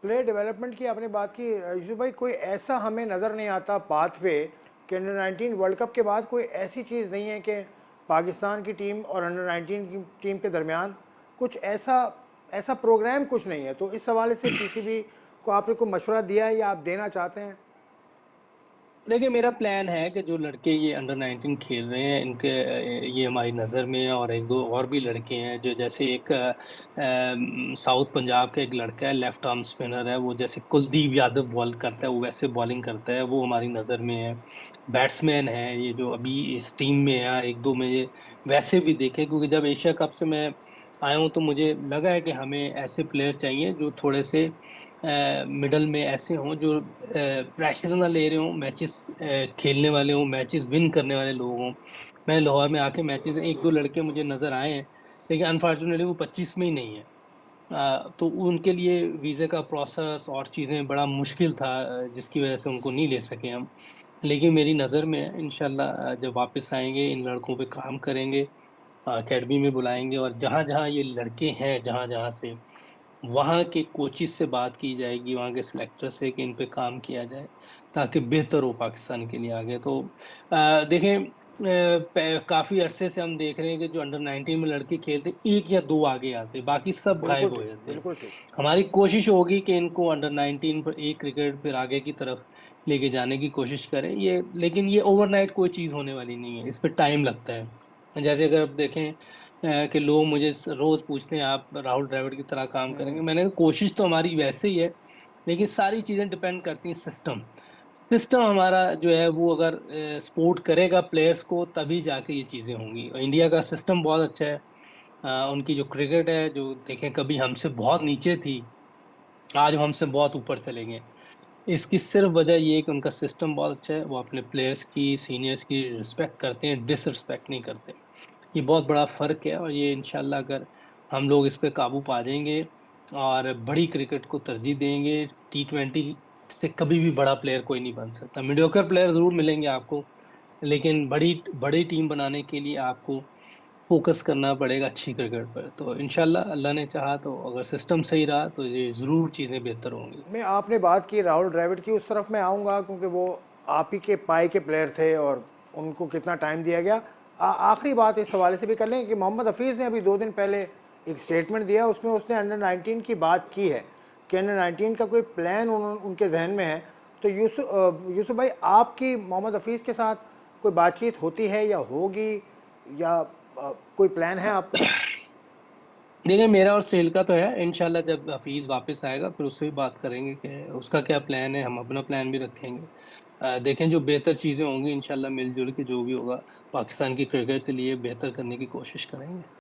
Player development کی آپ نے بات کی یوسف بھائی، کوئی ایسا ہمیں نظر نہیں آتا پاتھ وے کہ انڈر 19 ورلڈ کپ کے بعد کوئی ایسی چیز نہیں ہے کہ پاکستان کی ٹیم اور انڈر 19 کی ٹیم کے درمیان کچھ ایسا پروگرام کچھ نہیں ہے. تو اس حوالے سے پی سی بی کو آپ نے کوئی مشورہ دیا ہے یا آپ دینا چاہتے ہیں؟ دیکھیں، میرا پلان ہے کہ جو لڑکے یہ انڈر 19 کھیل رہے ہیں ان کے یہ ہماری نظر میں ہے، اور ایک دو اور بھی لڑکے ہیں جو جیسے ایک ساؤتھ پنجاب کا ایک لڑکا ہے، لیفٹ آرم اسپنر ہے، وہ جیسے کلدیپ یادو بال کرتا ہے وہ ویسے بالنگ کرتا ہے، وہ ہماری نظر میں ہے. بیٹسمین ہے یہ جو ابھی اس ٹیم میں ہے، ایک دو میں یہ ویسے بھی دیکھیں، کیونکہ جب ایشیا کپ سے میں آیا ہوں تو مجھے لگا ہے کہ ہمیں ایسے پلیئر چاہیے جو تھوڑے سے مڈل میں ایسے ہوں، جو پریشر نہ لے رہے ہوں، میچز کھیلنے والے ہوں، میچز ون کرنے والے لوگ ہوں. میں لاہور میں آ کے میچز ایک دو لڑکے مجھے نظر آئے ہیں، لیکن انفارچونیٹلی وہ 25 میں ہی نہیں ہیں. تو ان کے لیے ویزے کا پروسیس اور چیزیں بڑا مشکل تھا، جس کی وجہ سے ان کو نہیں لے سکے ہم. لیکن میری نظر میں ہے انشاءاللہ جب واپس آئیں گے ان لڑکوں پہ کام کریں گے، اکیڈمی میں بلائیں گے، اور جہاں جہاں یہ لڑکے ہیں جہاں جہاں سے وہاں کے کوچز سے بات کی جائے گی، وہاں کے سلیکٹر سے، کہ ان پہ کام کیا جائے تاکہ بہتر ہو پاکستان کے لیے آگے. تو دیکھیں، کافی عرصے سے ہم دیکھ رہے ہیں کہ جو انڈر 19 میں لڑکے کھیلتے ایک یا دو آگے آتے، باقی سب بالکل غائب ہو ٹھیک، جاتے ہیں. بالکل ٹھیک. ہماری کوشش ہوگی کہ ان کو انڈر 19 پر ایک کرکٹ پھر آگے کی طرف لے کے جانے کی کوشش کریں یہ، لیکن یہ اوور نائٹ کوئی چیز ہونے والی نہیں ہے، اس پہ ٹائم لگتا ہے. جیسے اگر آپ دیکھیں کہ لوگ مجھے روز پوچھتے ہیں آپ راہل ڈراوڈ کی طرح کام کریں گے، میں نے کہا کوشش تو ہماری ویسے ہی ہے، لیکن ساری چیزیں ڈپینڈ کرتی ہیں سسٹم ہمارا جو ہے وہ اگر سپورٹ کرے گا پلیئرز کو تبھی جا کے یہ چیزیں ہوں گی. انڈیا کا سسٹم بہت اچھا ہے، ان کی جو کرکٹ ہے جو دیکھیں کبھی ہم سے بہت نیچے تھی، آج ہم سے بہت اوپر چلے گئے. اس کی صرف وجہ یہ ہے کہ ان کا سسٹم بہت اچھا ہے، وہ اپنے پلیئرز کی سینئرز کی رسپیکٹ کرتے ہیں، ڈس رسپیکٹ نہیں کرتے. یہ بہت بڑا فرق ہے، اور یہ انشاءاللہ اگر ہم لوگ اس پہ قابو پا جائیں گے اور بڑی کرکٹ کو ترجیح دیں گے، T20 سے کبھی بھی بڑا پلیئر کوئی نہیں بن سکتا. میڈیوکر پلیئر ضرور ملیں گے آپ کو، لیکن بڑی ٹیم بنانے کے لیے آپ کو فوکس کرنا پڑے گا اچھی کرکٹ پر. تو انشاءاللہ اللہ نے چاہا تو اگر سسٹم صحیح رہا تو یہ ضرور چیزیں بہتر ہوں گی. میں آپ نے بات کی راہل ڈراوڈ کی، اس طرف میں آؤں گا کیونکہ وہ آپ ہی کے پائے کے پلیئر تھے اور ان کو کتنا ٹائم دیا گیا. آخری بات اس حوالے سے بھی کر لیں کہ محمد حفیظ نے ابھی 2 دن پہلے ایک سٹیٹمنٹ دیا، اس میں اس نے انڈر 19 کی بات کی ہے کہ انڈر 19 کا کوئی پلان ان کے ذہن میں ہے. تو یوسف بھائی، آپ کی محمد حفیظ کے ساتھ کوئی بات چیت ہوتی ہے یا ہوگی، یا کوئی پلان ہے آپ کا؟ دیکھیں، میرا اور سیل کا تو ہے، انشاءاللہ جب حفیظ واپس آئے گا پھر اس سے بھی بات کریں گے کہ اس کا کیا پلان ہے، ہم اپنا پلان بھی رکھیں گے. دیکھیں جو بہتر چیزیں ہوں گی انشاءاللہ مل جل کے جو بھی ہوگا پاکستان کی کرکٹ کے لیے بہتر کرنے کی کوشش کریں گے.